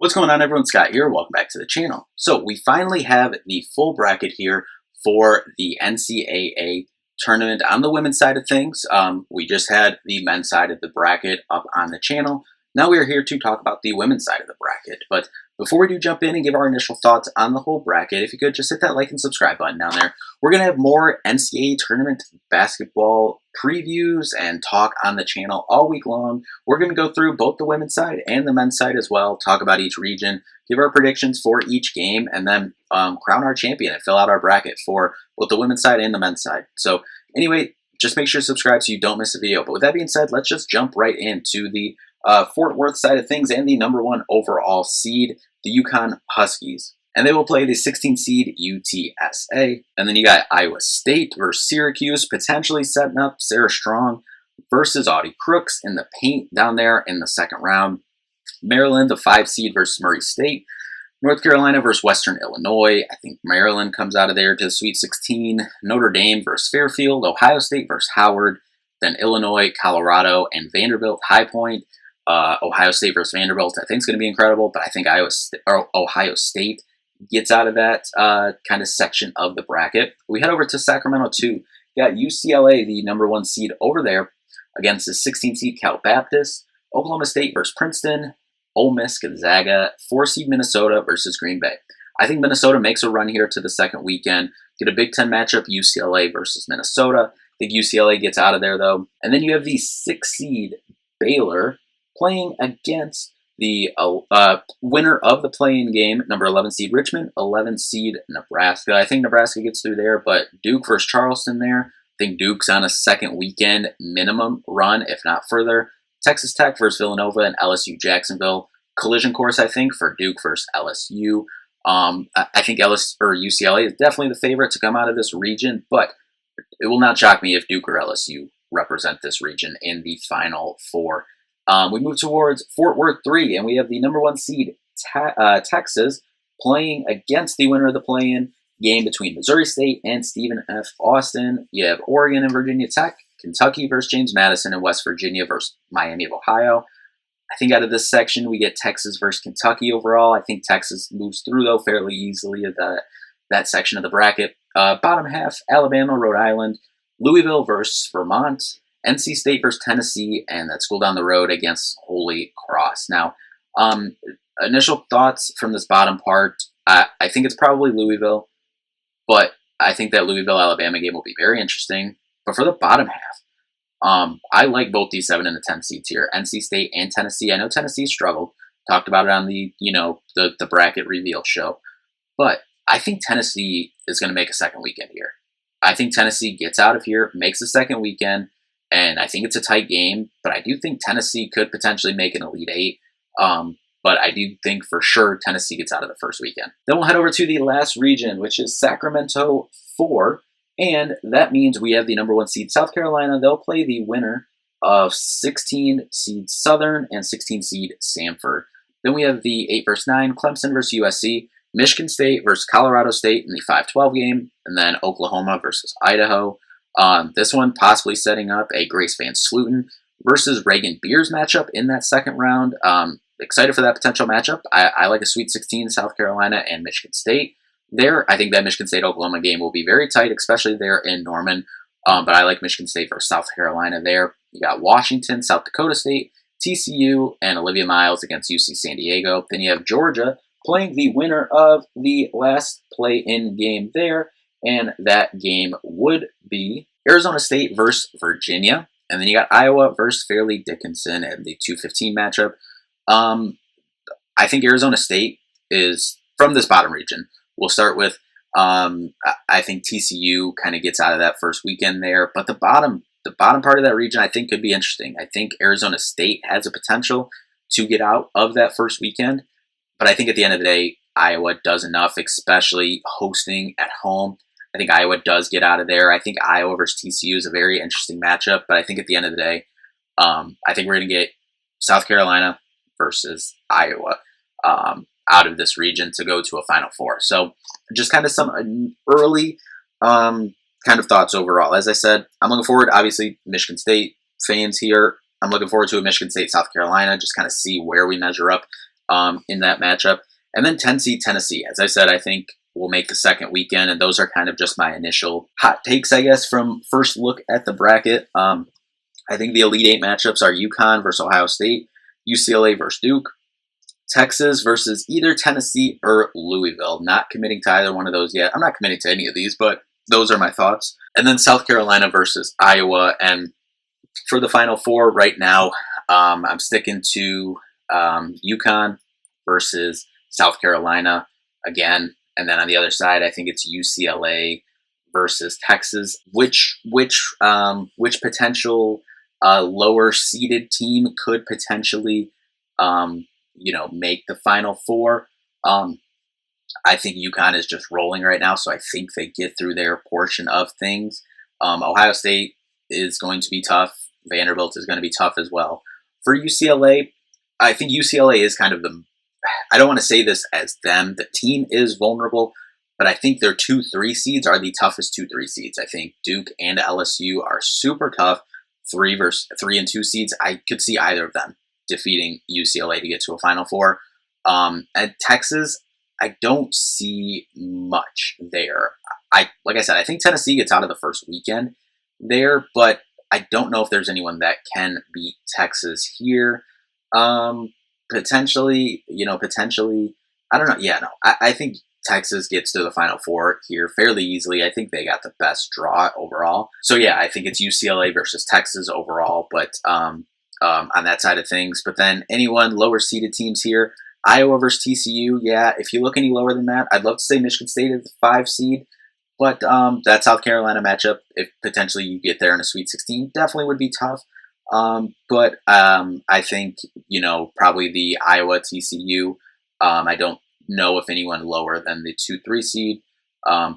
What's going on, everyone? Scott here. Welcome back to the channel. So we finally have the full bracket here for the NCAA tournament on the women's side of things. We just had the men's side of the bracket up on the channel. Now we are here to talk about the women's side of the bracket. But before we do jump in and give our initial thoughts on the whole bracket, if you could just hit that like and subscribe button down there. We're going to have more NCAA tournament basketball previews and talk on the channel all week long. We're going to go through both the women's side and the men's side as well, talk about each region, give our predictions for each game, and then crown our champion and fill out our bracket for both the women's side and the men's side. So anyway, just make sure to subscribe so you don't miss a video. But with that being said, let's just jump right into the Fort Worth side of things and the #1 overall seed, the UConn Huskies. And they will play the 16 seed UTSA. And then you got Iowa State versus Syracuse, potentially setting up Sarah Strong versus Audie Crooks in the paint down there in the second round. Maryland, the 5 seed versus Murray State. North Carolina versus Western Illinois. I think Maryland comes out of there to the Sweet 16. Notre Dame versus Fairfield. Ohio State versus Howard. Then Illinois, Colorado, and Vanderbilt. High Point. Ohio State versus Vanderbilt, I think is going to be incredible, but I think Ohio State gets out of that kind of section of the bracket. We head over to Sacramento too. You got UCLA, the #1 seed over there, against the 16 seed Cal Baptist. Oklahoma State versus Princeton. Ole Miss, Gonzaga. 4 seed Minnesota versus Green Bay. I think Minnesota makes a run here to the second weekend. Get a Big Ten matchup, UCLA versus Minnesota. I think UCLA gets out of there though. And then you have the 6 seed Baylor playing against the winner of the play-in game, number 11 seed Richmond, 11 seed Nebraska. I think Nebraska gets through there, but Duke versus Charleston there. I think Duke's on a second weekend minimum run, if not further. Texas Tech versus Villanova and LSU Jacksonville. Collision course, I think, for Duke versus LSU. I think UCLA is definitely the favorite to come out of this region, but it will not shock me if Duke or LSU represent this region in the Final Four. We move towards Fort Worth 3, and we have the #1 seed Texas playing against the winner of the play-in game between Missouri State and Stephen F. Austin. You have Oregon and Virginia Tech, Kentucky versus James Madison, and West Virginia versus Miami of Ohio. I think out of this section, we get Texas versus Kentucky overall. I think Texas moves through, though, fairly easily at that section of the bracket. Bottom half, Alabama, Rhode Island, Louisville versus Vermont, NC State versus Tennessee, and that school down the road against Holy Cross. Now, initial thoughts from this bottom part, I think it's probably Louisville, but I think that Louisville-Alabama game will be very interesting. But for the bottom half, I like both the 7 and the 10 seeds here, NC State and Tennessee. I know Tennessee struggled. Talked about it on the bracket reveal show. But I think Tennessee is going to make a second weekend here. I think Tennessee gets out of here, makes a second weekend, and I think it's a tight game, but I do think Tennessee could potentially make an Elite Eight. But I do think for sure Tennessee gets out of the first weekend. Then we'll head over to the last region, which is Sacramento 4. And that means we have the #1 seed South Carolina. They'll play the winner of 16 seed Southern and 16 seed Samford. Then we have the 8 versus 9, Clemson versus USC, Michigan State versus Colorado State in the 5-12 game, and then Oklahoma versus Idaho. This one possibly setting up a Grace Van Sluten versus Reagan Beers matchup in that second round. Excited for that potential matchup. I like a Sweet 16, South Carolina and Michigan State there. I think that Michigan State-Oklahoma game will be very tight, especially there in Norman. But I like Michigan State versus South Carolina there. You got Washington, South Dakota State, TCU, and Olivia Miles against UC San Diego. Then you have Georgia playing the winner of the last play-in game there. And that game would be Arizona State versus Virginia. And then you got Iowa versus Fairleigh Dickinson in the 2-15 matchup. I think Arizona State is from this bottom region. We'll start with, I think TCU kind of gets out of that first weekend there. But the bottom part of that region I think could be interesting. I think Arizona State has a potential to get out of that first weekend. But I think at the end of the day, Iowa does enough, especially hosting at home. I think Iowa does get out of there. I think Iowa versus TCU is a very interesting matchup. But I think at the end of the day, I think we're going to get South Carolina versus Iowa out of this region to go to a Final Four. So just kind of some early kind of thoughts overall. As I said, I'm looking forward, obviously, Michigan State fans here. I'm looking forward to a Michigan State, South Carolina, just kind of see where we measure up. in that matchup. And then 10 seed Tennessee. As I said, I think will make the second weekend, and those are kind of just my initial hot takes, I guess, from first look at the bracket. I think the Elite Eight matchups are UConn versus Ohio State, UCLA versus Duke, Texas versus either Tennessee or Louisville. Not committing to either one of those yet. I'm not committing to any of these, but those are my thoughts. And then South Carolina versus Iowa. And for the Final Four right now, I'm sticking to UConn versus South Carolina again. And then on the other side, I think it's UCLA versus Texas. Which potential lower seeded team could potentially make the Final Four? I think UConn is just rolling right now, so I think they get through their portion of things. Ohio State is going to be tough. Vanderbilt is going to be tough as well. For UCLA, I think UCLA is kind of I don't want to say this as them. The team is vulnerable, but I think their 2-3 seeds are the toughest 2-3 seeds. I think Duke and LSU are super tough. 3 and 2 seeds, I could see either of them defeating UCLA to get to a Final Four. At Texas, I don't see much there. Like I said, I think Tennessee gets out of the first weekend there, but I don't know if there's anyone that can beat Texas here. Potentially, I don't know. Yeah, no, I think Texas gets to the Final Four here fairly easily. I think they got the best draw overall. So yeah, I think it's UCLA versus Texas overall, but on that side of things. But then anyone lower seeded teams here, Iowa versus TCU. Yeah, if you look any lower than that, I'd love to say Michigan State is the 5 seed. But that South Carolina matchup, if potentially you get there in a Sweet 16, definitely would be tough. But I think, probably the Iowa TCU. I don't know if anyone lower than the 2-3 seed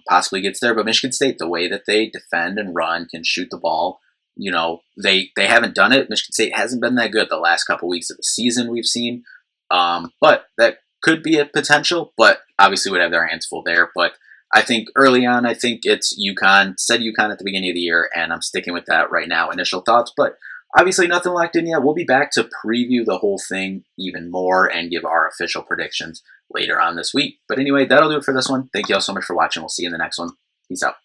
possibly gets there. But Michigan State, the way that they defend and run, can shoot the ball, they haven't done it. Michigan State hasn't been that good the last couple weeks of the season we've seen. But that could be a potential, but obviously would have their hands full there. But I think early on, I think it's UConn. Said UConn at the beginning of the year, and I'm sticking with that right now. Initial thoughts, but obviously nothing locked in yet. We'll be back to preview the whole thing even more and give our official predictions later on this week. But anyway, that'll do it for this one. Thank you all so much for watching. We'll see you in the next one. Peace out.